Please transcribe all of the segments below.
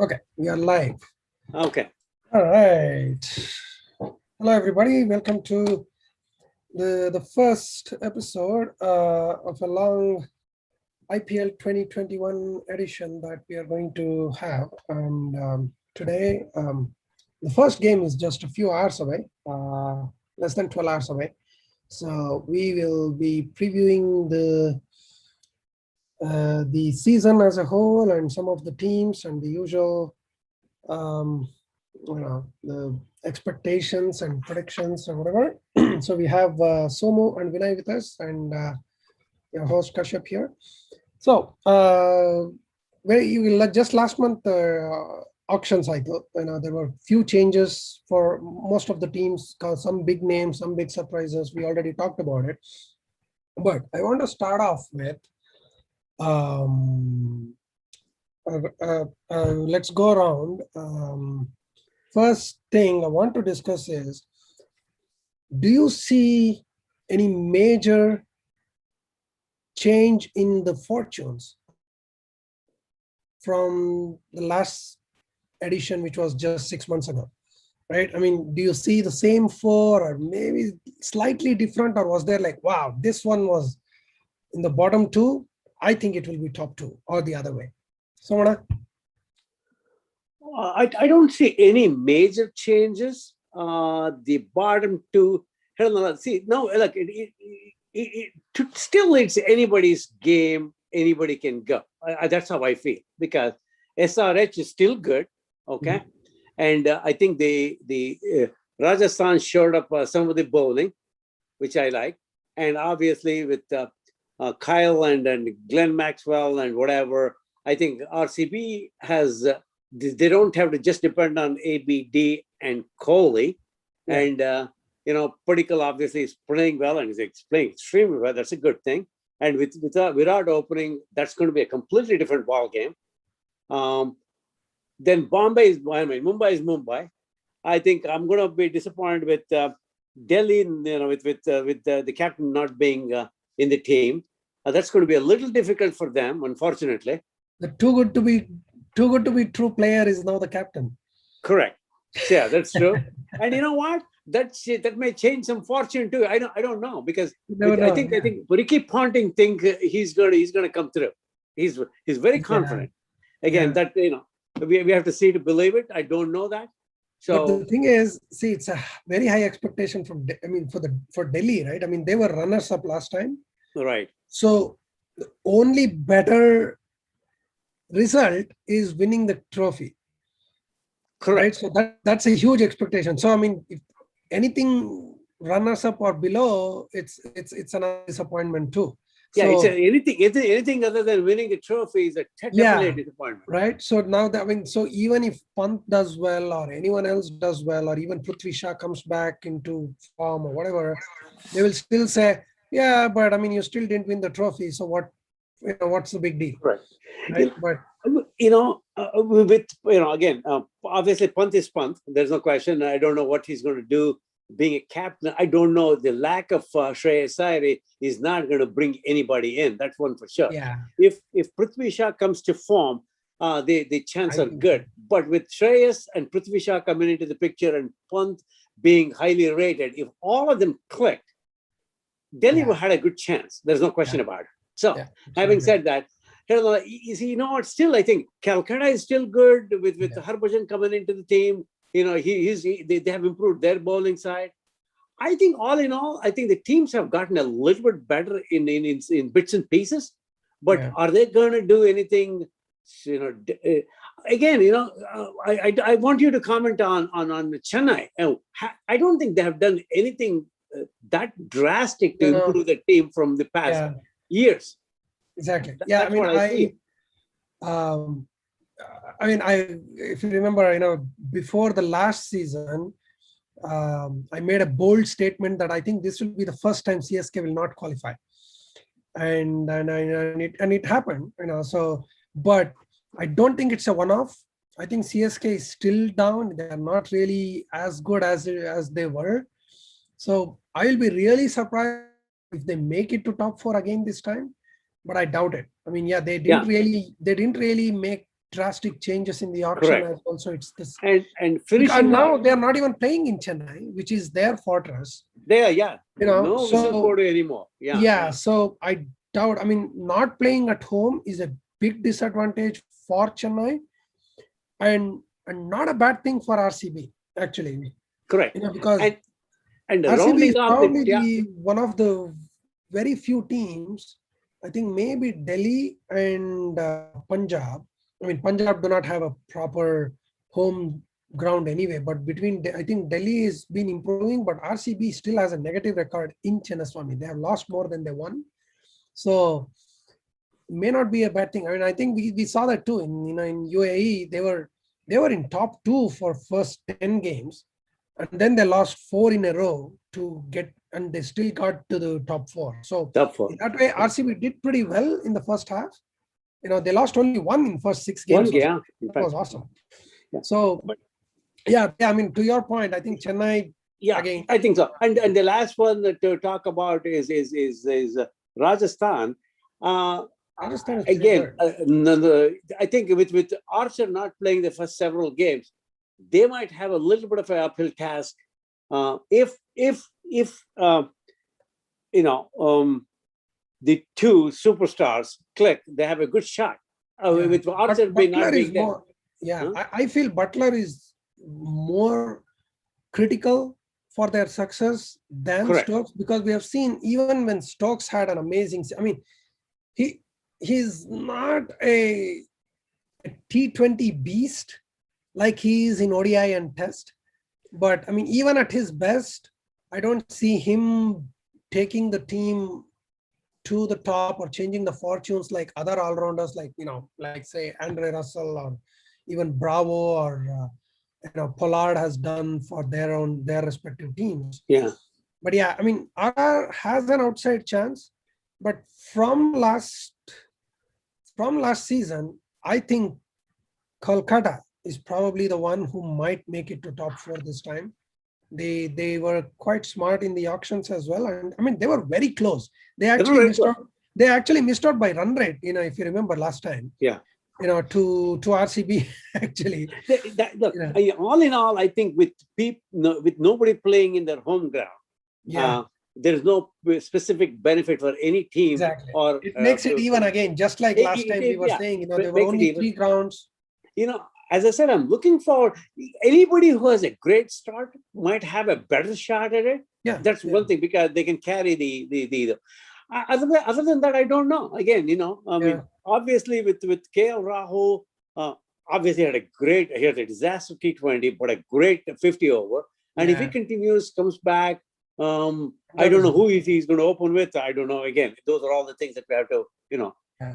Okay, we are live. Okay. All right. Hello, everybody. Welcome to the first episode of a long IPL 2021 edition that we are going to have. And today, the first game is just a few hours away, less than 12 hours away. So we will be previewing the season as a whole and some of the teams and the usual the expectations and predictions or whatever. So we have Somu and Vinay with us, and your host Kashyap here. So just last month auction cycle, there were few changes for most of the teams, some big names, some big surprises. We already talked about it, but I want to start off with let's go around. First thing I want to discuss is, do you see any major change in the fortunes from the last edition, which was just 6 months ago, right? I mean, do you see the same four or maybe slightly different, or was there like, wow, this one was in the bottom two, I think it will be top two, or the other way? Somana? I don't see any major changes. The bottom two, see, no, look, still it's anybody's game. Anybody can go. That's how I feel, because SRH is still good, okay? Mm-hmm. And I think the Rajasthan showed up some of the bowling, which I like. And obviously with Kyle and Glenn Maxwell and whatever, I think RCB has... they don't have to just depend on ABD and Kohli. Yeah. And, Padikkal obviously is playing well and is playing extremely well. That's a good thing. And with Virat opening, that's going to be a completely different ball game. Then Mumbai is Mumbai. I think I'm going to be disappointed with Delhi, with the captain not being in the team. That's going to be a little difficult for them, unfortunately. The too good to be true player is now the captain. Correct. Yeah, that's true. And you know what? That may change some fortune too. I don't know, because I think Ricky Ponting think he's gonna come through. He's very confident. Again, that we have to see to believe it. I don't know that. So but the thing is, see, it's a very high expectation for Delhi, right? I mean, they were runners up last time. Right. So the only better result is winning the trophy. Correct. Right? So that's a huge expectation. So I mean, if anything runners up or below, it's another disappointment too. Yeah, so, anything other than winning a trophy is definitely a disappointment. Right. So now so even if Pant does well or anyone else does well, or even Prithvi Shah comes back into form or whatever, they will still say, yeah, but I mean, you still didn't win the trophy. So what's the big deal? Right. But again, obviously Pant is Pant. There's no question. I don't know what he's going to do being a captain. I don't know. The lack of Shreyas Iyer is not going to bring anybody in. That's one for sure. Yeah. If Prithvi Shah comes to form, the chances are good. So. But with Shreyas and Prithvi Shah coming into the picture and Pant being highly rated, if all of them clicked, Delhi had a good chance. There's no question about it. So, having said that, still I think Calcutta is still good with Harbhajan coming into the team. They have improved their bowling side. I think all in all, I think the teams have gotten a little bit better in bits and pieces. But are they going to do anything? Again, I want you to comment on Chennai. I don't think they have done anything that drastic to improve the team from the past years. Exactly. Yeah, if you remember, before the last season, I made a bold statement that I think this will be the first time CSK will not qualify, and it happened. So, but I don't think it's a one-off. I think CSK is still down. They are not really as good as they were. So I will be really surprised if they make it to top four again this time. But I doubt it. I mean, they didn't really make drastic changes in the auction Correct. as well. So it's this. And And finishing now up, they are not even playing in Chennai, which is their fortress. they are, yeah. You know, No so whistle code anymore. Yeah. yeah. So I doubt. I mean, not playing at home is a big disadvantage for Chennai, and not a bad thing for RCB actually. Correct. You know, because And RCB is rounding off the, probably yeah, one of the very few teams. I think maybe Delhi and Punjab. I mean, Punjab do not have a proper home ground anyway. But I think Delhi has been improving, but RCB still has a negative record in Chinnaswamy. They have lost more than they won, so may not be a bad thing. I mean, I think we saw that too in UAE. They were in top two for first 10 games, and then they lost 4 in a row to get, and they still got to the top four. So top four. in that way, RCB did pretty well in the first half. You know, they lost only one in first 6 One, games. yeah. That was awesome. Yeah. So, yeah, I mean, to your point, I think Chennai. Yeah, again, I think so. And the last one to talk about is Rajasthan. Rajasthan is Again, good. I think with Archer not playing the first several games, they might have a little bit of an uphill task. If the two superstars click, they have a good shot. With Archer Butler not being is there. more. Yeah, I feel Butler is more critical for their success than Correct. Stokes, because we have seen even when Stokes had an amazing. I mean, he's not a T20 beast like he is in ODI and Test, but I mean, even at his best, I don't see him taking the team to the top or changing the fortunes like other all-rounders, like like say Andre Russell or even Bravo or Pollard has done for their respective teams. Yeah. But yeah, I mean, RR has an outside chance, but from last season, I think Kolkata is probably the one who might make it to top 4 this time. They were quite smart in the auctions as well, and I mean they were very close. They actually missed out. They actually missed out by run rate. If you remember last time. Yeah. To RCB actually. Look, all in all, I think with nobody playing in their home ground, there is no specific benefit for any team. Exactly. Or it makes it even again, just like last time we were saying. There were only 3 grounds. As I said, I'm looking forward. Anybody who has a great start might have a better shot at it. Yeah, that's one thing, because they can carry the other than that, I don't know. Again, I mean, obviously with KL Rahul, obviously he had a disaster T20, but a great 50 over. And if he continues, comes back, I don't know who he's going to open with. I don't know. Again, those are all the things that we have to,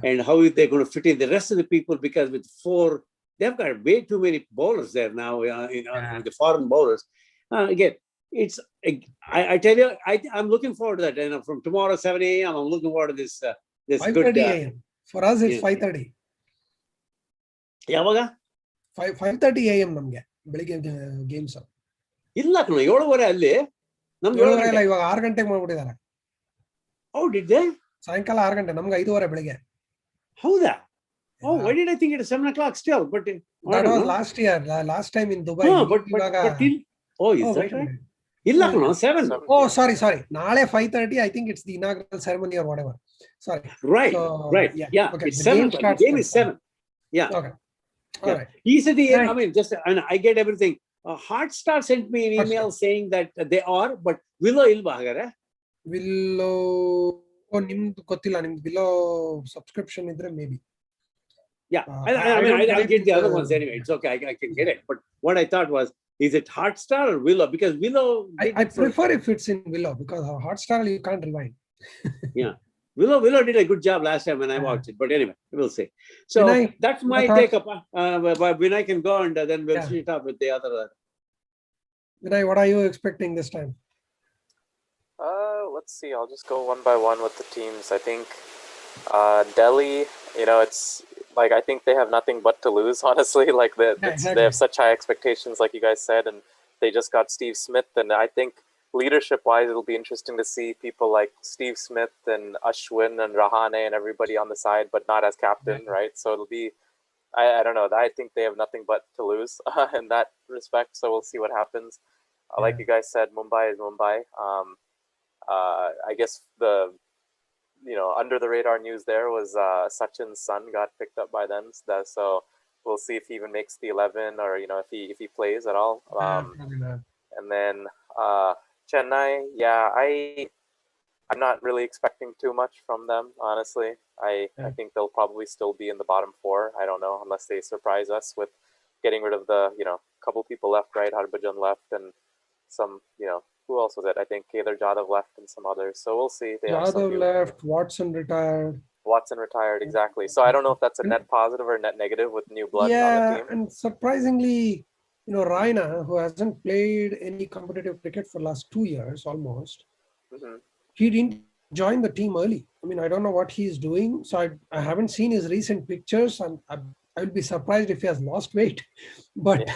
and how they're going to fit in the rest of the people, because with 4, they've got way too many bowlers there now, the foreign bowlers. Again, I tell you, I'm looking forward to that. And from tomorrow, 7 a.m., I'm looking forward to this 5:30 a.m. For us, it's 5:30. ಯಾವಾಗ 5:30 a.m. ನಮಗೆ ಬೆಳಿಗ್ಗೆ games ಇಲ್ಲ ಕಣ 7:30 ಅಲ್ಲಿ ನಮ್ಗೆ 7:30 ಇವಾಗ 6 ಗಂಟೆಗೆ ಮಾಡ್ಬಿಟ್ಟಿದ್ದಾರೆ. ಹೌದಿದ್ದೆ ಸಾಯಂಕಾಲ 6 ಗಂಟೆ, ನಮ್ಗೆ 5:30 ಬೆಳಿಗ್ಗೆ. ಹೌದಾ? Oh, why did I think it is 7 o'clock still? But that was last year, last time in Dubai. Is that right? ಇಲ್ಲ ಕಣ 7. Oh, sorry. ನಾಳೆ 5:30. I think it's the inaugural ceremony or whatever. Sorry. Right. Yeah. Okay. It's 7. The game is 7. Yeah. Okay. All right. He said, I mean, I get everything. Hotstar sent me an email saying that they are, but Willow ilva hagare? Willow, nimdu gottilla, nimdu Willow subscription idre maybe. Yeah, I'll get the other ones anyway. It's okay, I can get it. But what I thought was, is it Hotstar or Willow? Because Willow, I prefer if it's in Willow, because Hotstar you can't rewind. Yeah, Willow did a good job last time when I watched it. But anyway, we'll see. So that's my take up. Vinay can go, and then we'll see it up with the other. Vinay, what are you expecting this time? Let's see. I'll just go one by one with the teams. I think Delhi, it's like, I think they have nothing but to lose, honestly. Like they have such high expectations, like you guys said, and they just got Steve Smith. And I think leadership-wise, it'll be interesting to see people like Steve Smith and Ashwin and Rahane and everybody on the side, but not as captain, right? So it'll be I don't know. I think they have nothing but to lose in that respect. So we'll see what happens. Like Yeah. you guys said, Mumbai is Mumbai. I guess the under the radar news there was Sachin's son got picked up by them. So we'll see if he even makes the 11 or if he plays at all. Probably not. And then Chennai, yeah, I'm not really expecting too much from them, honestly. I Yeah. think they'll probably still be in the bottom four. I don't know, unless they surprise us with getting rid of the, couple people left, right? Harbhajan left and some, who else was it? I think Kedar Jadhav left and some others. So we'll see. They have some Jadhav new. left, Watson retired. Watson retired, exactly. So I don't know if that's a net positive or net negative with new blood on the Yeah, team. and surprisingly, Raina, who hasn't played any competitive cricket for last 2 years almost, Hmm. he didn't join the team early. I mean, I don't know what he's doing. So I haven't seen his recent pictures, and I will be surprised if he has lost weight. But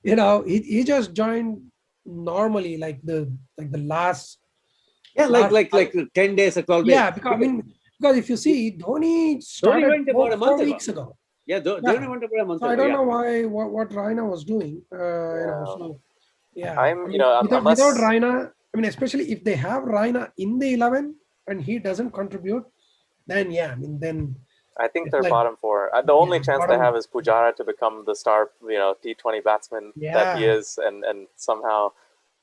Yeah. he just joined normally, like the last Yeah, last like 10 days or 12 days. yeah, because if you see, Dhoni Dhoni started went four, about a month four ago. weeks ago. Yeah, Yeah. Dhoni went about a month So I ago. don't Yeah. know what Raina was doing. Yeah. So yeah, I I'm, mean, without unless Raina, I mean, especially if they have Raina in the 11 and he doesn't contribute, then yeah, I mean, then I think it's they're like, bottom four. The yeah, only chance they have bottom. is Pujara to become the star, T20 batsman that he Yeah, is, and somehow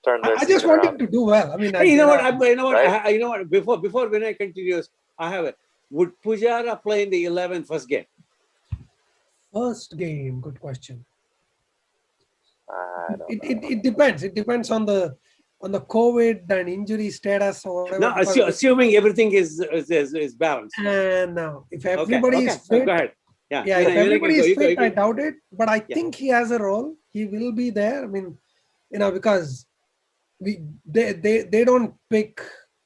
turn their I just season want around, him to do well. I mean, Hey, you know what? right? You know what? Before Vinay continues, I have it. Would Pujara play in the 11 first game? first game, good question. I don't It know. depends. It depends on the COVID and injury status or whatever. Now, Because assuming everything is balanced. and now, if Okay. everybody is Okay. Go fit, ahead. Yeah. yeah, if Vinay can everybody go. is You go. fit, You I go. doubt it. But I Yeah. think he has a role. He will be there. I mean, because they don't pick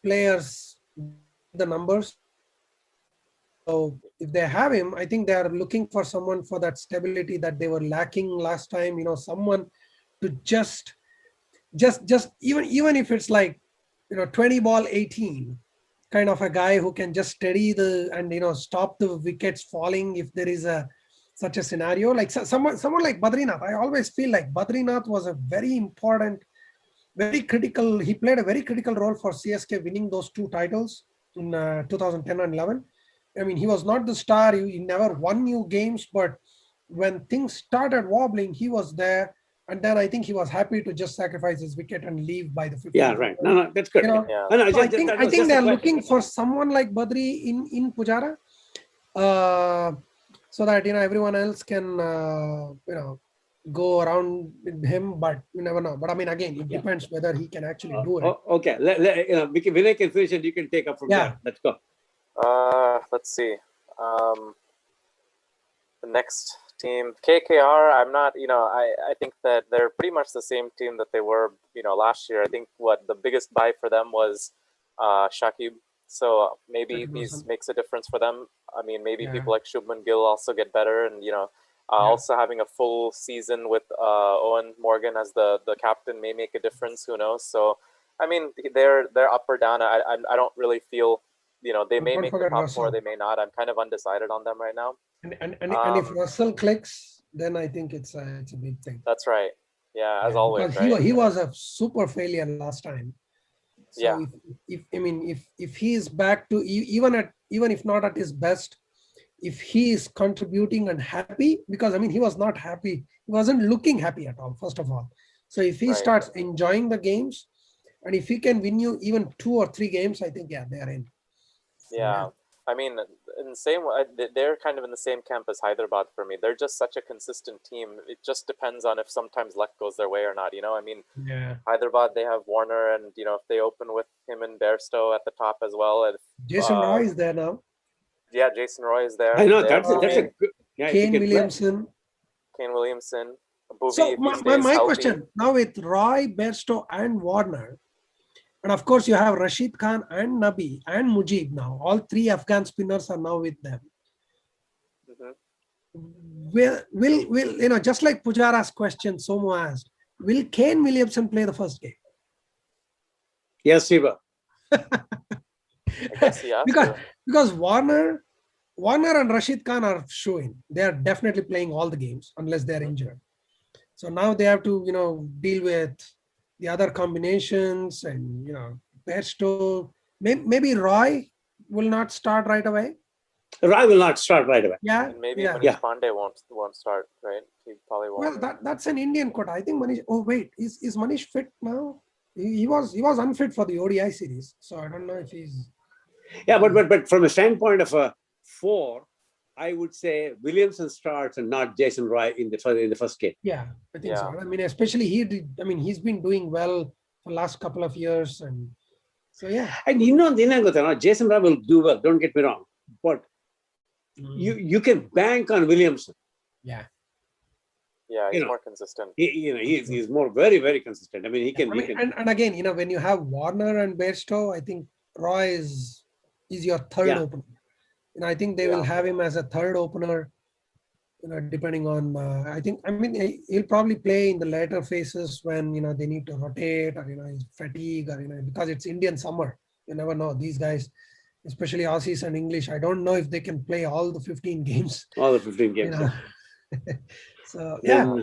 players with the numbers. So if they have him, I think they are looking for someone for that stability that they were lacking last time. Someone to just even if it's like 20 ball 18 kind of a guy who can just steady the and stop the wickets falling if there is a such a scenario, like someone like Badrinath. I always feel like Badrinath was a very important, very critical. He played a very critical role for CSK winning those two titles in 2010 and 11. I mean, he was not the star. He never won new games, but when things started wobbling, he was there. And then I think he was happy to just sacrifice his wicket and leave by the Yeah. 15th Right. over. No. That's good. You know, Yeah. No. so That I was think just a they're question. looking for someone like Badri in Pujara, uh, so that everyone else can go around with him. But you never know. But I mean, again, it Yeah. depends whether he can actually do it. Okay. Vinay can finish and you can take up from Yeah. there. Let's go. Let's see. Um, the next team, KKR. I'm not. I think that they're pretty much the same team that they were, last year. I think what the biggest buy for them was Shakib. So maybe Shakib he Hasan. makes a difference for them. I mean, maybe Yeah. people like Shubman Gill also get better, and also having a full season with Owen Morgan as the captain may make a difference. Who knows? So, I mean, they're up or down. I don't really feel. They may Don't make the forget top four. Russell. They may not. I'm kind of undecided on them right now. And if Russell clicks, then I think it's a big thing. That's right. Yeah, as Yeah, always, because right? he was a super failure last time. So Yeah, if he is back to even if not at his best, if he is contributing and happy, because I mean he was not happy, he wasn't looking happy at all, first of all. So if he right. starts enjoying the games, and if he can win you even 2 or 3 games, I think yeah, they're in. So, Yeah. I mean, in the same way, they're kind of in the same camp as Hyderabad for me. They're just such a consistent team. It just depends on if sometimes luck goes their way or not. I mean, yeah. Hyderabad, they have Warner, and if they open with him and Bairstow at the top as well, and Jason Roy is there now. yeah, Jason Roy is I there. know They have that's a Bhuvi, good. Yeah, if you Kane can play. Williamson. Kane Williamson, Bhuvi So if he my, stays my healthy. question now with Roy, Bairstow, and Warner, and of course you have Rashid Khan and Nabi and Mujib now. All three Afghan spinners are now with them. Mhm. Will just like Pujara's question, Somo asked, will Kane Williamson play the first game? Yes, Shiva. I guess he has because to. because Warner Warner and Rashid Khan are showing. They are definitely playing all the games unless they are injured. So now they have to, deal with the other combinations and, Bairstow. Maybe Roy will not start right away. Roy will not start right away. Yeah. And maybe yeah. Manish Pandey won't start, right? He probably won't. Well, that's an Indian quota. I think Manish. Oh wait, is Manish fit now? He was unfit for the ODI series, so I don't know if he's. Yeah, but from a standpoint of a 4, I would say Williamson starts and not Jason Roy in the first game. Yeah, I think so. I mean, especially he did. I mean, he's been doing well for the last couple of years, and so yeah. And Jason Roy will do well. Don't get me wrong, but you can bank on Williamson. Yeah. Yeah, he's more consistent. He's more very, very consistent. I mean, he can. And again, when you have Warner and Bairstow, I think Roy is your third opener. I think they will have him as a third opener. Depending on, he'll probably play in the later phases when they need to rotate or his fatigue or because it's Indian summer. You never know. These guys, especially Aussies and English, I don't know if they can play all the 15 games. All the 15 games. So yeah.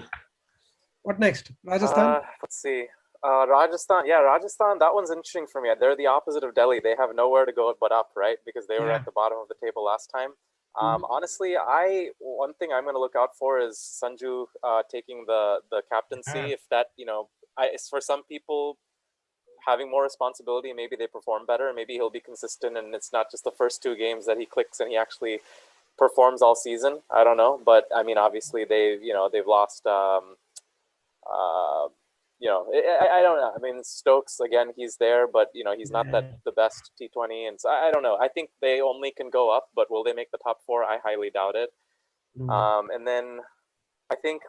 What next? Rajasthan? Let's see. Rajasthan. Yeah, Rajasthan. That one's interesting for me. They're the opposite of Delhi. They have nowhere to go but up, right? Because they were at the bottom of the table last time. Honestly, one thing I'm going to look out for is Sanju taking the captaincy. If that, it's for some people having more responsibility, maybe they perform better. Maybe he'll be consistent, and it's not just the first 2 games that he clicks and he actually performs all season. I don't know, but I mean, obviously they've lost. I don't know. I mean, Stokes again, he's there, but he's not the best T20, and so I don't know. I think they only can go up, but will they make the top 4? I highly doubt it. And then I think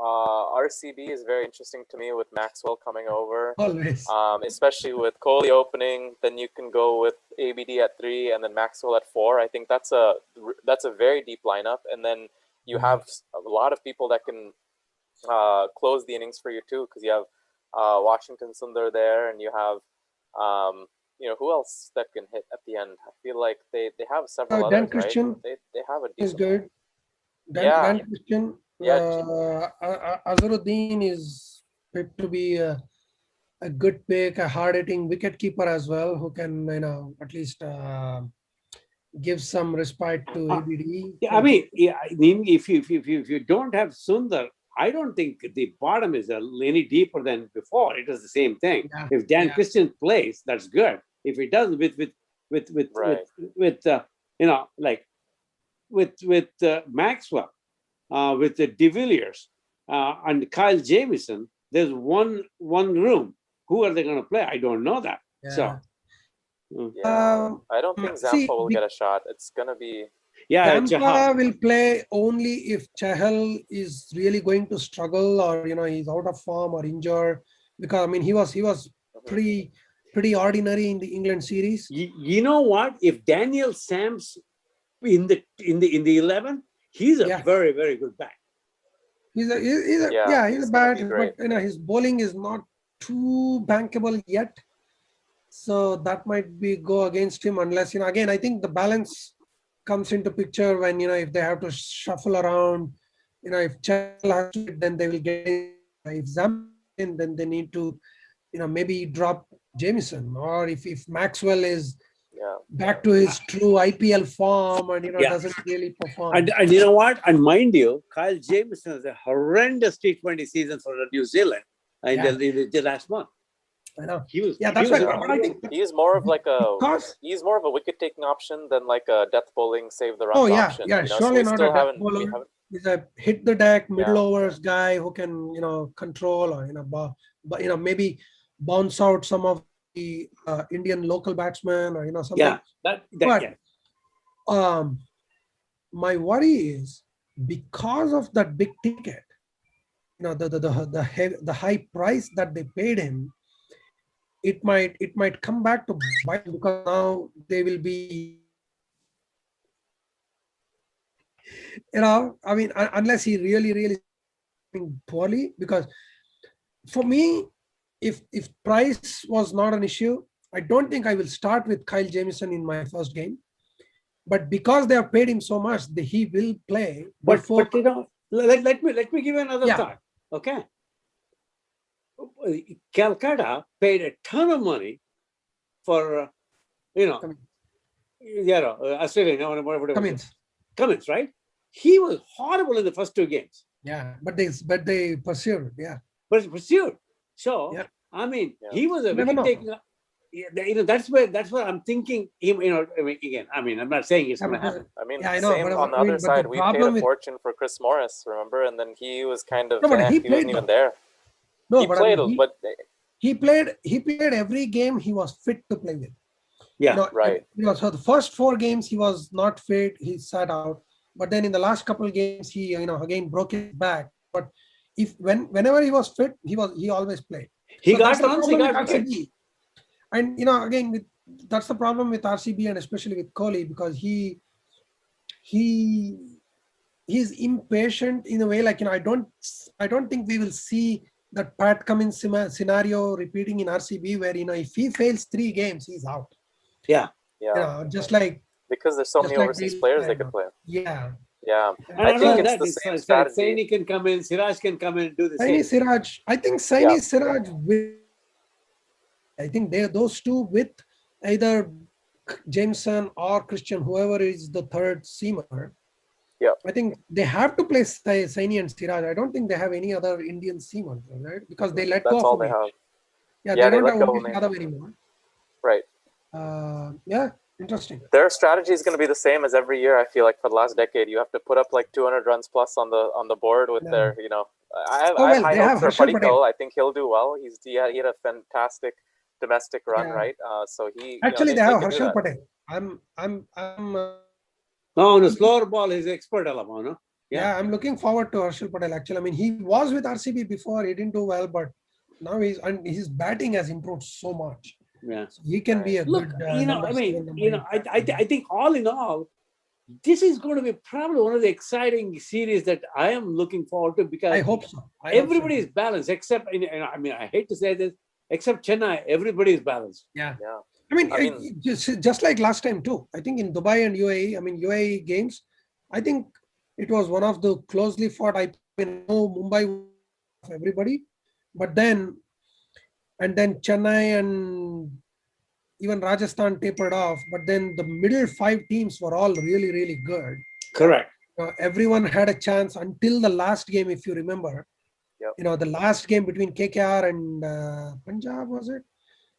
RCB is very interesting to me with Maxwell coming over. Always. Especially with Kohli opening, then you can go with ABD at 3 and then Maxwell at 4. I think that's a very deep lineup, and then you have a lot of people that can close the innings for you too, because you have Washington Sundar there, and you have who else that can hit at the end. I feel like they have several others, Dan Christian, right? They have a decent. Is good. Dan Christian. Azharuddin is fit to be a good pick, a hard-hitting wicketkeeper as well, who can at least give some respite to ABD. I mean, if you don't have Sundar, I don't think the bottom is any deeper than before. It is the same thing. Yeah. If Dan Christian plays, that's good. If he does with Maxwell, with the De Villiers and Kyle Jamieson, there's one room. Who are they going to play? I don't know that. Yeah. So, I don't think Zampa will get a shot. It's going to be. Yeah, Zampa will play only if Chahal is really going to struggle, or he's out of form or injured. Because I mean, he was pretty ordinary in the England series. You know what? If Daniel Sams in the 11, he's a very, very good back. He's a bat, but his bowling is not too bankable yet. So that might be go against him unless again, I think the balance comes into picture when if they have to shuffle around, if Chahal has to, then they will get in. If Zampa, then they need to maybe drop Jamieson, or if Maxwell is back to his true IPL form and doesn't really perform. And you know what? And mind you, Kyle Jamieson has a horrendous T20 season for New Zealand in the last month. I know. That's right. But I think he's more of like he's more of a wicket-taking option than like a death bowling save the runs option. Surely not a death bowler. He's a hit the deck, middle overs guy who can control or maybe bounce out some of the Indian local batsmen or something. My worry is because of that big ticket, the high price that they paid him. It might come back to bite, because now they will be, I mean, unless he really poorly. Because for me, if price was not an issue, I don't think I will start with Kyle Jamieson in my first game. but because they have paid him so much, he will play But before. you know, let me give you another Yeah. thought. Okay. Calcutta paid a ton of money for Australian, whatever. Cummins. Cummins, right? He was horrible in the first 2 games. Yeah, but they pursued. Yeah. But pursued. So Yeah. I mean, Yeah. he was a Never wicket know. taker. That's where I'm thinking. I'm not saying it's Yeah, going to but happen. I mean, yeah, I know. same But on the I mean, other but the side. We paid problem a with fortune for Chris Morris, remember? And then he was kind of, no, but he he wasn't played even though. there. No, He but played, I mean, but he played every game he was fit to play with. Yeah. Right. So the first 4 games he was not fit, he sat out. But then in the last couple of games, he again broke his back. But whenever he was fit, he always played. He So got that's the runs, he problem with got wickets. RCB. And again that's the problem with RCB and especially with Kohli, because he's impatient in a way, like I don't think we will see that Pat Cummins scenario repeating in RCB, where if he fails 3 games, he's out. Yeah. Yeah. Just like Because there's so many overseas players they could play. Yeah. Yeah. And I think it's that, the same strategy. Saini can come in, Siraj can come in and do the Saini same. Siraj, I think Saini Siraj will. I think those two with either Jameson or Christian, whoever is the third seamer. Yeah. I think they have to play Saini and Siraj. I don't think they have any other Indian seamers, right? Because they let go That's of all they Umesh. have. Yeah, Yeah, they they don't let have go of Umesh Umesh. Yadav anymore. Right. Yeah, interesting. Their strategy is going to be the same as every year. I feel like for the last decade, you have to put up like 200 runs plus on the board with their, I have high they hopes have for Harshal Padikkal. Patel. I think he'll do well. He had a fantastic domestic run, Yeah. right? So he Actually, they they have can do Harshal that. Patel. I'm No, on the slower ball, he's expert, no? Yeah, I'm looking forward to Harshal Patel. Actually, I mean, he was with RCB before. He didn't do well, but now his batting has improved so much. Yeah. So he can be a Look, good. Number 7, number 8 I think all in all, this is going to be probably one of the exciting series that I am looking forward to, because I hope so. everybody is balanced except, I mean, I hate to say this, except Chennai, everybody is balanced. Yeah. Yeah. I mean, just like last time too. I think in Dubai and UAE, I mean UAE games, I think it was one of the closely fought. I know Mumbai of everybody, but then Chennai and even Rajasthan tapered off. But then the middle 5 teams were all really, really good. Correct. Everyone had a chance until the last game, if you remember. Yep. The last game between KKR and Punjab, was it?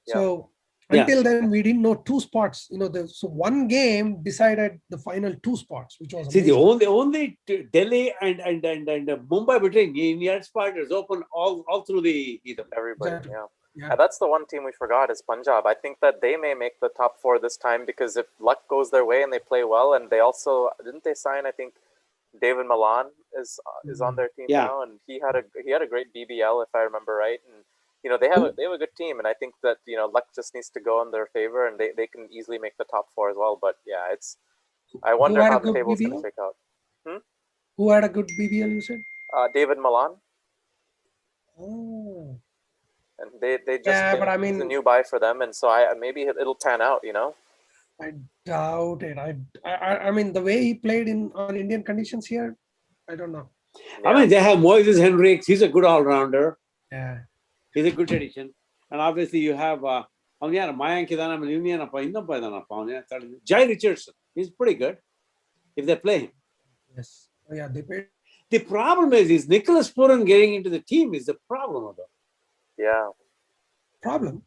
Yeah. So until then, we didn't know 2 spots. So one game decided the final 2 spots, which was See, amazing. the only Delhi and Mumbai between near spot is open all through the either. Everybody, Exactly. yeah. And that's the one team we forgot is Punjab. I think that they may make the top 4 this time, because if luck goes their way and they play well, and they also didn't they sign, I think David Malan is on their team now, and he had a great BBL, if I remember right, and they have a good team, and I think that luck just needs to go in their favor, and they can easily make the top 4 as well. But yeah, I wonder how the table's going to shake out. Who had a good BBL, you said? David Malan. Oh. And they just but I mean, he's a new buy for them, and so maybe it'll pan out. I doubt it. I mean, the way he played on Indian conditions here, I don't know. I mean, they have Moises Henriques. He's a good all-rounder. Yeah. He's a good addition. And obviously you have Jai Richardson. He's pretty good if they play him. Yes. Oh, yeah, they paid. The problem is Nicholas Puran getting into the team is the problem, though. Yeah. Problem?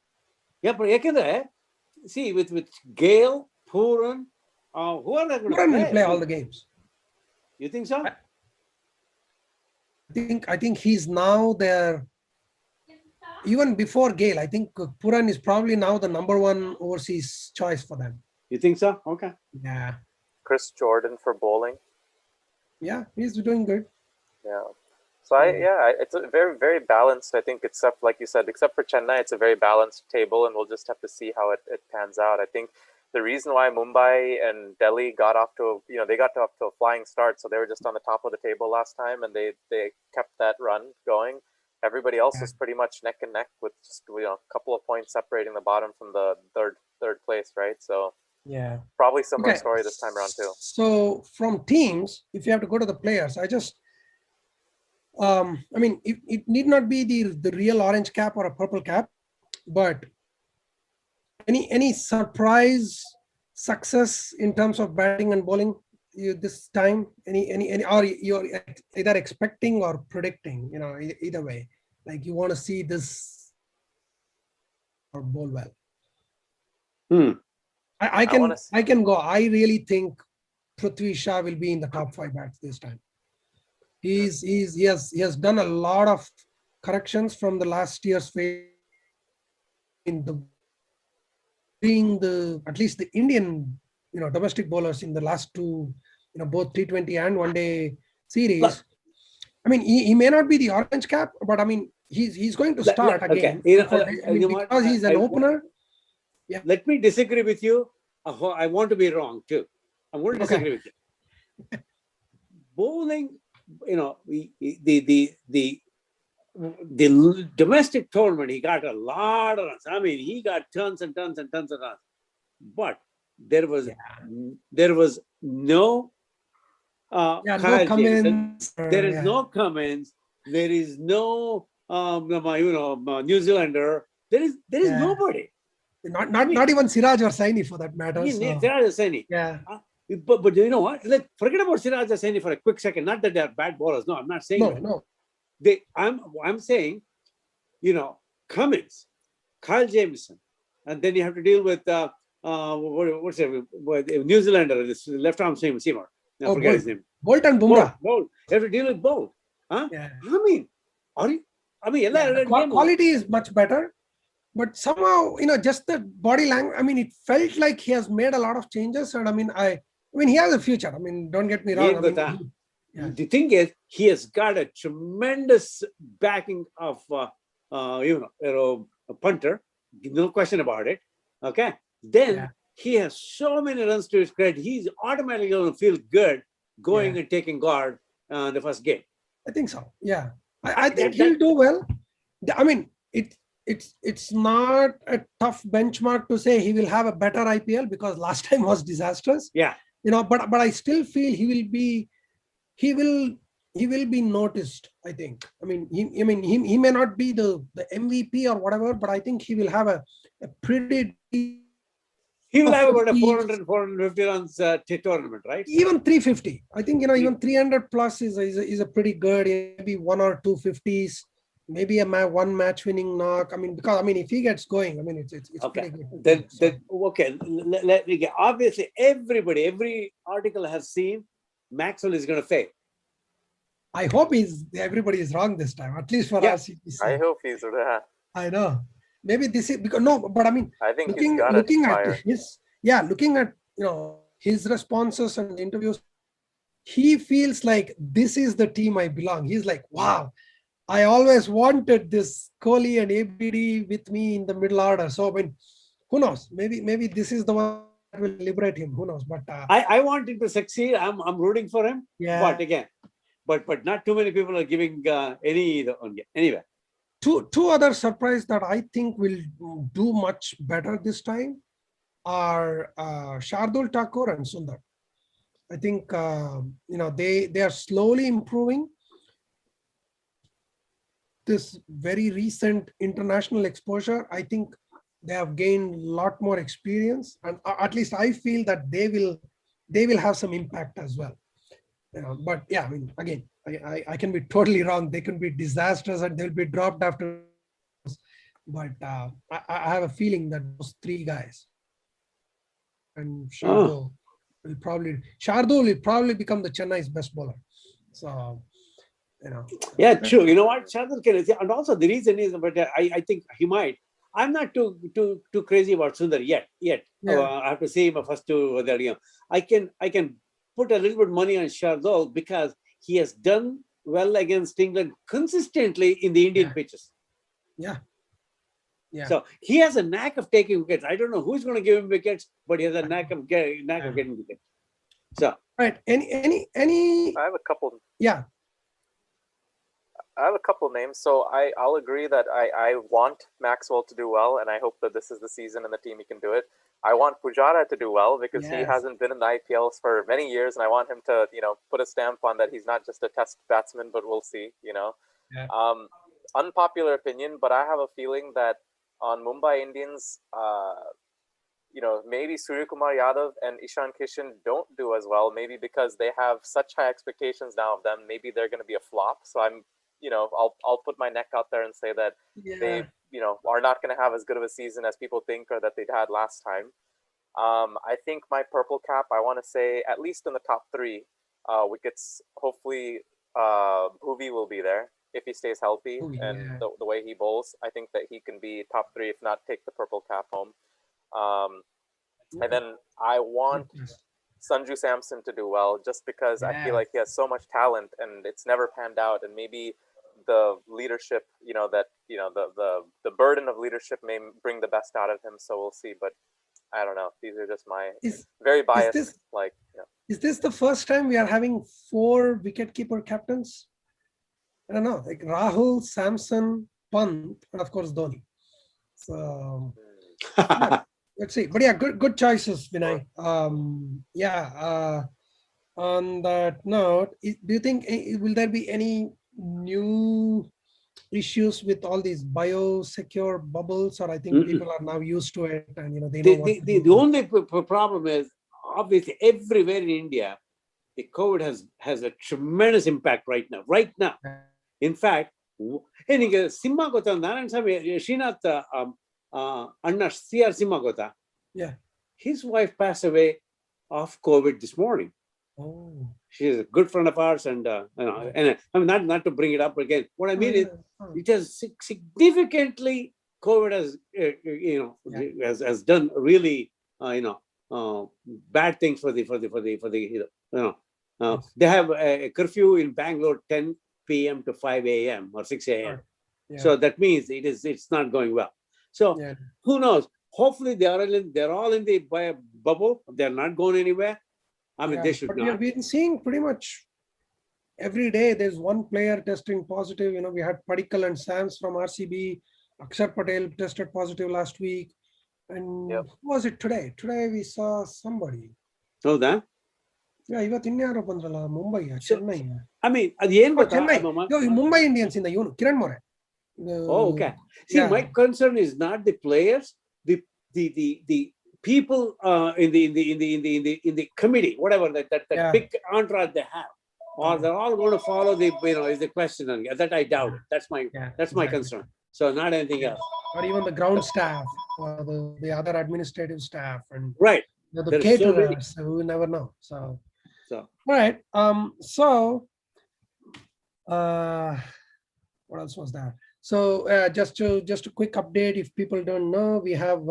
Yeah, but see, with Gale, Puran, who are they going to play? Puran will play all the games. You think so? I think he's now there. Even before Gale, I think Puran is probably now the number 1 overseas choice for them. You think so? Okay. Yeah. Chris Jordan for bowling. Yeah, he's doing good. Yeah. So it's a very, very balanced. I think, except like you said, except for Chennai, it's a very balanced table, and we'll just have to see how it pans out. I think the reason why Mumbai and Delhi got off to a flying start, so they were just on the top of the table last time, and they kept that run going. Everybody else was pretty much neck and neck, with just a couple of points separating the bottom from the third place, right? So Yeah. Probably similar Okay. story this time around too. So from teams, if you have to go to the players, I mean, it need not be the real orange cap or a purple cap, but any surprise success in terms of batting and bowling this time? Any or you're either expecting or predicting? Either way, like you want to see this or bowl well. Hmm. I can go. I really think Prithvi Shah will be in the top 5 bats this time. He has done a lot of corrections from the last year's phase in the being at least the Indian domestic bowlers in the last two both T20 and one day series. I mean, he may not be the orange cap, but I mean he's going to start again. Because he's an opener. Yeah. Let me disagree with you. I want to be wrong too. I'm going to disagree with you. Bowling, the domestic tournament, he got a lot of runs. I mean, he got tons and tons and tons of runs. But there was no no comments. There is no Cummins. There is no New Zealander. There is nobody. Not even Siraj or Saini for that matter. Siraj or Saini. Yeah. But you know what? Forget about Siraj or Saini for a quick second. Not that they're bad bowlers. No, I'm not saying that. No. I'm saying, Cummins, Kyle Jamieson, and then you have to deal with what's it? New Zealander, this left arm seamer. I forget his name. Bolt and Bumrah. Bolt. You have to deal with Bolt. Huh? Yeah. Quality is much better, but somehow just the body language. I mean, it felt like he has made a lot of changes, and I mean he has a future. I mean, don't get me wrong. The thing is, he has got a tremendous backing of a punter, no question about it. Okay, then he has so many runs to his credit. He's automatically going to feel good going and taking guard the first game. I think so. Yeah, I think he'll do well. I mean, it's not a tough benchmark to say he will have a better IPL because last time was disastrous. Yeah, but I still feel he will be noticed. I think. I mean, he may not be the MVP or whatever, but I think he will have a pretty. He will have about a 450 runs tournament, right? Even 350. I think even 300 plus is a pretty good. Maybe 1 or 2 50s. Maybe one match winning knock. I mean, because if he gets going, I mean it's okay. Pretty good. Then okay. Let me get. Obviously, every article has seen Maxwell is going to fail. I hope everybody is wrong this time. At least for us. I hope he's. I know. Maybe this is because but I mean, I think looking at his responses and interviews, he feels like this is the team I belong. He's like, wow, I always wanted this Kohli and ABD with me in the middle order. So I mean, who knows? Maybe this is the one that will liberate him. Who knows? But I want him to succeed. I'm rooting for him. Yeah. But again, but not too many people are giving any anyway. Two other surprises that I think will do much better this time are Shardul Thakur and Sundar. I think they are slowly improving. This very recent international exposure, I think they have gained a lot more experience, and at least I feel that they will have some impact as well. But yeah, I mean, again, I can be totally wrong. They can be disastrous and they'll be dropped after. But I have a feeling that those 3 guys and Shardul will probably become the Chennai's best bowler. So, Yeah, true. You know what? Shardul can, and also the reason is, but I think he might. I'm not too crazy about Sundar yet. Yeah. I have to see him first to that. I can put a little bit of money on Shardul because he has done well against England consistently in the Indian pitches. Yeah. So he has a knack of taking wickets. I don't know who's going to give him wickets, but he has a knack of getting wickets. So right. Any I have a couple. Yeah. I have a couple names. So I'll agree that I want Maxwell to do well, and I hope that this is the season and the team he can do it. I want Pujara to do well because he Yes. hasn't been in the IPLs for many years, and I want him to, put a stamp on that he's not just a test batsman, but we'll see. Yeah. Unpopular opinion, but I have a feeling that on Mumbai Indians, maybe Suryakumar Yadav and Ishan Kishan don't do as well, maybe because they have such high expectations now of them. Maybe they're going to be a flop. So I'll put my neck out there and say that they, are not going to have as good of a season as people think or that they'd had last time. I think my purple cap, I want to say at least in the top 3 wickets. Hopefully, Bhuvi will be there if he stays healthy and the way he bowls. I think that he can be top 3, if not take the purple cap home. And then I want Sanju Samson to do well, just because I feel like he has so much talent and it's never panned out. And maybe the leadership, the burden of leadership may bring the best out of him. So we'll see. But I don't know. These are just my very biased. Is this the first time we are having 4 wicketkeeper captains? I don't know, like Rahul, Samson, Pant, and of course Dhoni. So let's see. But yeah, good choices, Vinay. On that note, do you think will there be any new issues with all these biosecure bubbles, or I think people are now used to it and they know what to do? The only problem is obviously everywhere in India, the COVID has a tremendous impact right now. In fact, Simha Gota, Narayan Swami, Srinath Anna C.R. Simha Gota, his wife passed away of COVID this morning. Oh. She's a good friend of ours, and and I mean not to bring it up again. What I mean is, it has significantly COVID has done really bad things for the they have a curfew in Bangalore 10 p.m. to 5 a.m. or 6 a.m. So that means it's not going well. So who knows? Hopefully they're all in the bubble. They're not going anywhere. I mean, they should not. We've been seeing pretty much every day there's one player testing positive. We had Padikkal and Sams from RCB. Akshar Patel tested positive last week. And who was it today? Today we saw somebody. Oh, that? Yeah, ಇವತ್ತು ಇನ್ಯಾರೋ ಬಂದ್ರಲ್ಲ Mumbai Chennai. I mean, at the end of Chennai. Mumbai Indians in the Kiran More. Oh, okay. See, my concern is not the players, the people in the committee, whatever that big entourage they have, or they're all going to follow is the question. That I doubt it. That's my concern. So not anything else. Or even the ground staff or the other administrative staff and right. The caterers, so we never know. So all right. What else was that? So just a quick update. If people don't know, we have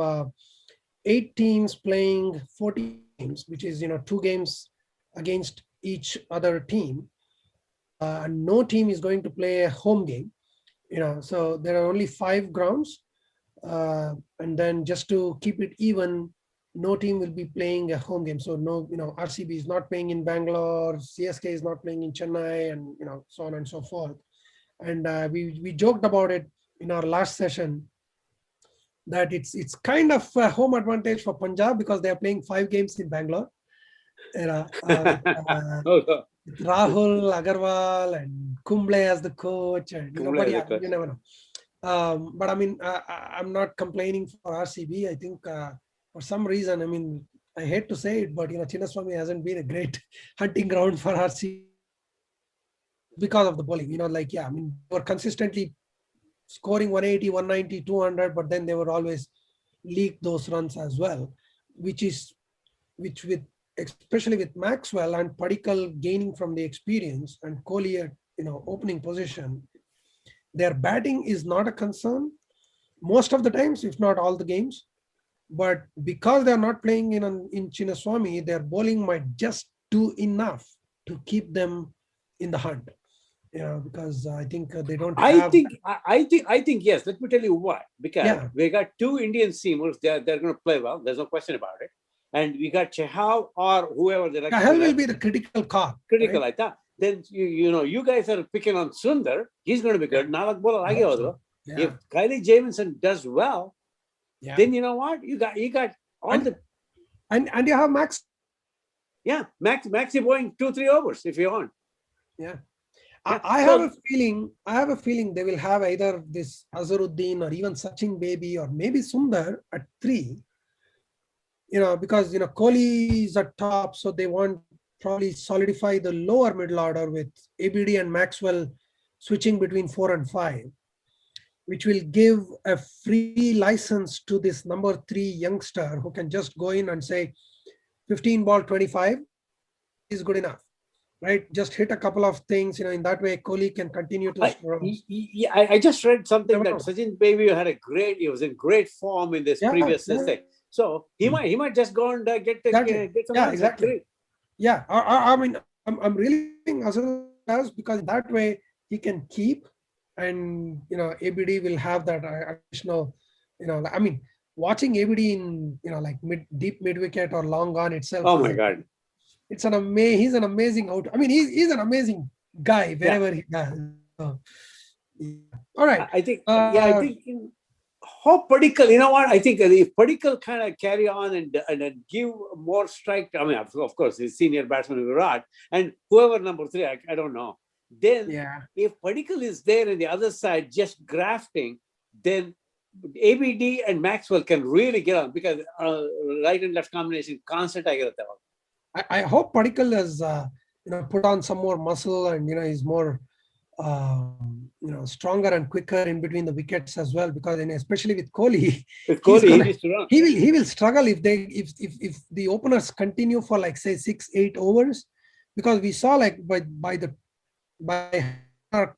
8 teams playing 40 games, which is 2 games against each other team. And no team is going to play a home game. So there are only 5 grounds, and then just to keep it even, no team will be playing a home game. So no, RCB is not playing in Bangalore, CSK is not playing in Chennai, and so on and so forth. And we joked about it in our last session that it's kind of a home advantage for Punjab because they are playing 5 games in Bangalore. Rahul, Agarwal, and Kumble as the coach, and you never know. But I mean, I'm not complaining for RCB. I think for some reason, I mean, I hate to say it, but Chinnaswamy hasn't been a great hunting ground for RCB because of the bowling. I mean, they were consistently scoring 180, 190, 200, but then they would always leak those runs as well, which with especially with Maxwell and Padikkal gaining from the experience and Kohli at opening position, their batting is not a concern most of the times, if not all the games. But because they are not playing in Chinnaswamy, their bowling might just do enough to keep them in the hunt. Because I think they don't. I think yes. Let me tell you why. Because we got 2 Indian seamers. They're going to play well. There's no question about it. And we got Chahal or whoever. Chahal will be the critical call. Critical, right? then you guys are picking on Sundar. He's going to be good. Nalak bola lagi hodu. If Kylie Jamison does well, then you know what? You got all and, the and you have Max. Yeah, Maxi going 2-3 overs if you want. Yeah. I have a feeling they will have either this Azharuddin or even Sachin Baby or maybe Sundar at 3. Because Kohli is at top, so they want probably solidify the lower middle order with ABD and Maxwell switching between 4 and 5, which will give a free license to this number 3 youngster who can just go in and say 15 ball 25 is good enough. Right, just hit a couple of things, in that way Kohli can continue to score. I just read something that Sachin Baby he was in great form in this previous essay. So he might just go and get some runs. Exactly. Yeah, I mean, I'm really thinking Azhar because in that way he can keep, and ABD will have that additional, I mean, watching ABD in like deep mid wicket or long on itself. Oh my God. He's an amazing out. I mean, he's an amazing guy wherever he goes. So, all right. I think how Padikkal, you know what? I think if Padikkal kind of carry on and give more strike, I mean, of course, his senior batsman Virat and whoever number 3, I don't know. Then if Padikkal is there on the other side just grafting, then ABD and Maxwell can really get on because right and left combination constant ಆಗಿರುತ್ತೆ. I hope Padikkal has put on some more muscle and he's more stronger and quicker in between the wickets as well, because especially with Kohli, he will struggle if the openers continue for like say 6-8 overs, because we saw like by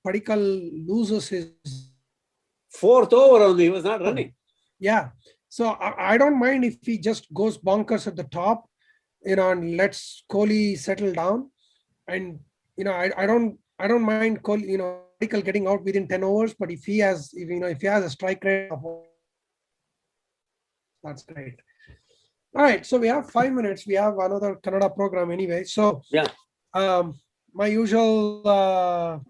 Padikkal loses his 4th over only, he was not running. Yeah, so I don't mind if he just goes bonkers at the top, and lets Kohli settle down, and I don't mind Kohli, Padikkal getting out within 10 overs, but if he has a strike rate of, that's great. All right, so we have 5 minutes. We have another Kannada program anyway. So my usual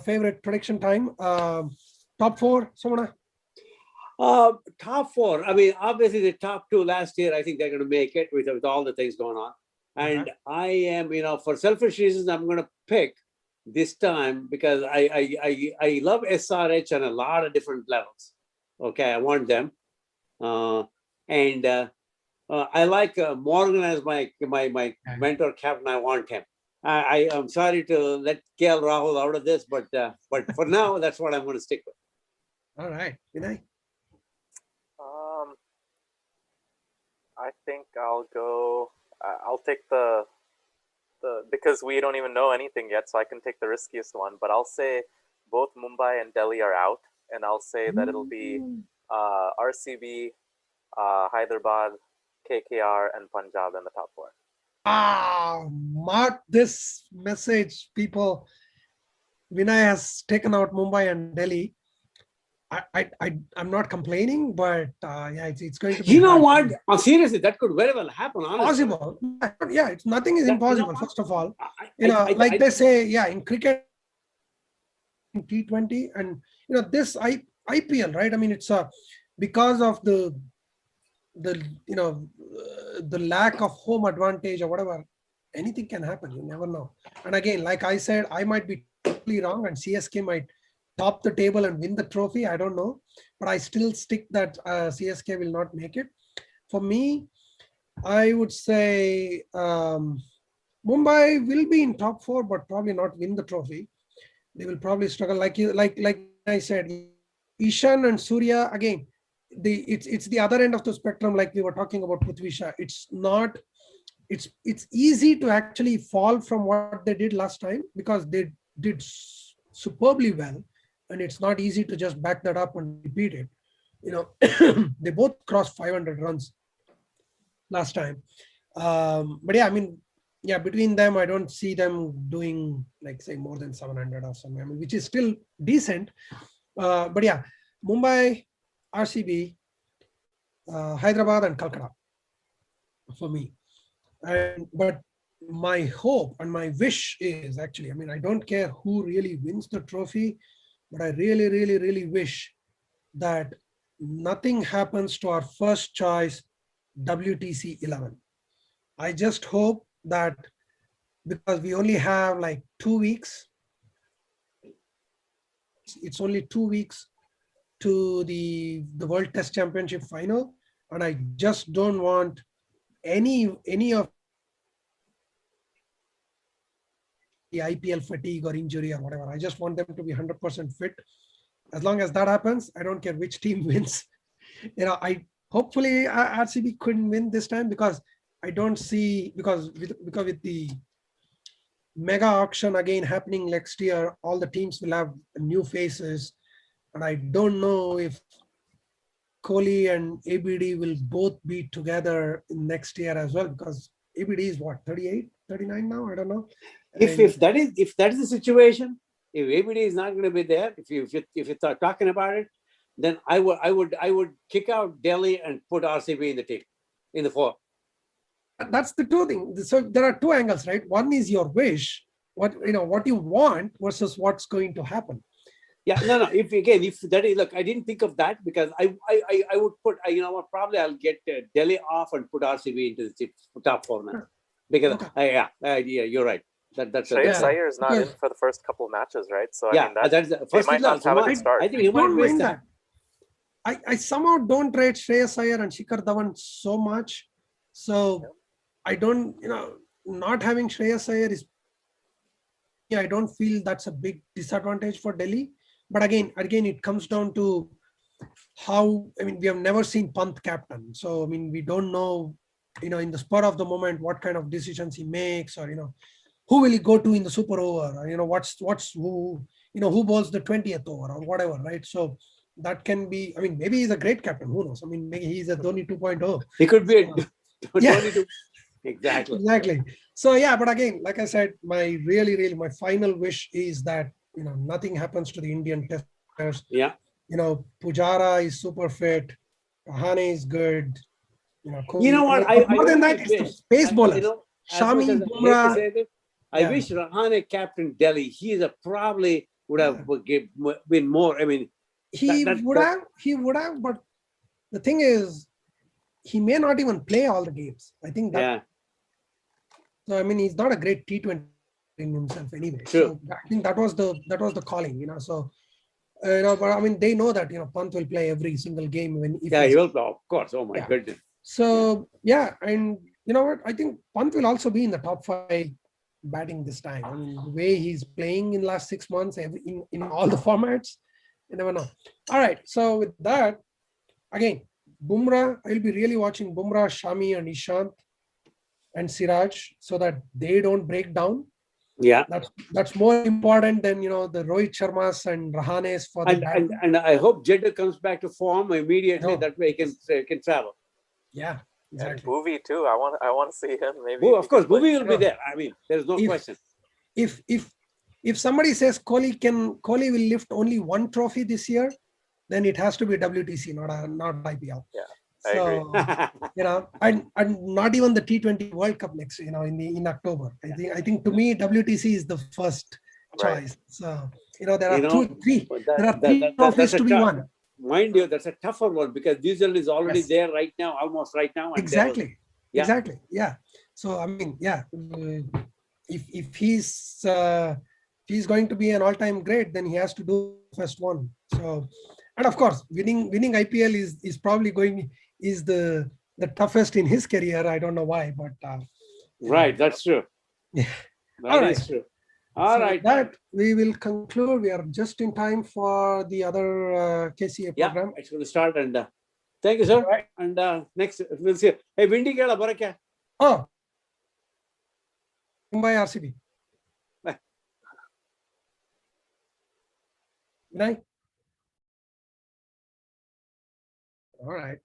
favorite prediction time. Top 4, Somana. Top 4. I mean, obviously the top 2 last year, I think they're going to make it with all the things going on. And I am, for selfish reasons, I'm going to pick this time because I love SRH on a lot of different levels. Okay, I want them. And I like Morgan as my mentor captain. I want him. I am sorry to let KL Rahul out of this, but for now, that's what I'm going to stick with. All right, Vinay. I think I'll go. I'll take the because we don't even know anything yet, so I can take the riskiest one. But I'll say both Mumbai and Delhi are out, and I'll say that it'll be RCB, Hyderabad, KKR, and Punjab in the top 4. Mark this message, people. Vinay has taken out Mumbai and Delhi. I'm not complaining, but it's going to be. You know what? Seriously, that could very well happen. Honestly. Possible. Yeah, nothing is impossible. First of all, like they say, in cricket, in T20, and this IPL, right? I mean, it's because of the lack of home advantage or whatever. Anything can happen. You never know. And again, like I said, I might be totally wrong, and CSK might top the table and win the trophy. I don't know, but I still stick that CSK will not make it. For me, I would say Mumbai will be in top 4, but probably not win the trophy. They will probably struggle, like I said. Ishan and Surya, again, it's the other end of the spectrum, like we were talking about Prithvi Shah. It's not. It's easy to actually fall from what they did last time because they did superbly well. And it's not easy to just back that up and repeat it. They both crossed 500 runs last time. But yeah, I mean, between them, I don't see them doing like say more than 700 or something, which is still decent. But yeah, Mumbai, RCB, Hyderabad, and Calcutta for me. But my hope and my wish is actually, I mean, I don't care who really wins the trophy, but I really, really, really wish that nothing happens to our first choice WTC 11. I just hope that, because we only have like 2 weeks, it's only 2 weeks to the World Test Championship final, and I just don't want any of the IPL fatigue or injury or whatever. I just want them to be 100% fit. As long as that happens, I don't care which team wins. I hopefully RCB couldn't win this time, because I don't see, because with the mega auction again happening next year, all the teams will have new faces, and I don't know if Kohli and ABD will both be together in next year as well, because ABD is what, 38, 39 now? I don't know. If that is the situation, if ABD is not going to be there, if you start talking about it, then I would kick out Delhi and put RCB in the team, in the 4. That's the two things. So there are two angles, right? One is your wish, what you want, versus what's going to happen. Yeah, no. If that is, look, I didn't think of that, because I would put, probably I'll get Delhi off and put RCB into the top 4 now, because yeah, you're right. That's Shreyas Iyer is not in for the first couple of matches, right? So I mean, that's the first. They might not have a good start. I think he might miss that. I somehow don't rate Shreyas Iyer and Shikhar Dhawan so much, so I don't, not having Shreyas Iyer is, I don't feel that's a big disadvantage for Delhi. But again, it comes down to how, I mean, we have never seen Pant captain. So, I mean, we don't know, in the spur of the moment, what kind of decisions he makes, or, who will he go to in the super over, or, what's who bowls the 20th over or whatever, right? So that can be, I mean, maybe he's a great captain, who knows? I mean, maybe he's a Dhoni 2.0. He could be a Dhoni 2. Exactly. So yeah, but again, like I said, my final wish is that nothing happens to the Indian testers. Yeah. Pujara is super fit, Rahane is good. You know what? More than that, it's the space bowlers. Shami, Bumrah. I wish Rahane captain Delhi. He probably would have been more. I mean, he would have, but the thing is, he may not even play all the games. I think that. Yeah. So I mean, he's not a great T20 in himself anyway. True. So I think that was the calling, So but I mean, they know that Pant will play every single game he will play, of course. Oh my goodness. So and you know what? I think Pant will also be in the top 5 batting this time. I mean, the way he's playing in the last 6 months, in all the formats, you never know. All right. So with that, again, Bumrah, I'll be really watching Bumrah, Shami, and Ishant and Siraj, so that they don't break down. Yeah, that's more important than the Rohit Sharmas and Rahanes for the and I hope Jeddah comes back to form immediately. That way he can travel. Yeah, exactly. And Bhuvi too. I want to see him. Maybe. Of course, Bhuvi will be there. I mean, there's no question. If somebody says Kohli will lift only one trophy this year, then it has to be WTC, not IPL. Yeah. I agree. and not even the T20 World Cup next, in October. I think to me, WTC is the first choice. So, there are three trophies to be won. Mind you, that's a tougher one, because Diesel is already there right now, almost right now. Exactly. Exactly. Yeah. So, I mean, if he's going to be an all-time great, then he has to do the first one. So, and of course, winning IPL is probably is the toughest in his career. I don't know why, but right, that's true. Yeah, that is true. All right. That we will conclude. We are just in time for the other KCA program. Yeah, it's going to start, and thank you, sir. Right. And next we'll see. Hey, Windy Kela Barakya. Oh, Mumbai RCB. Bye. Good night. All right.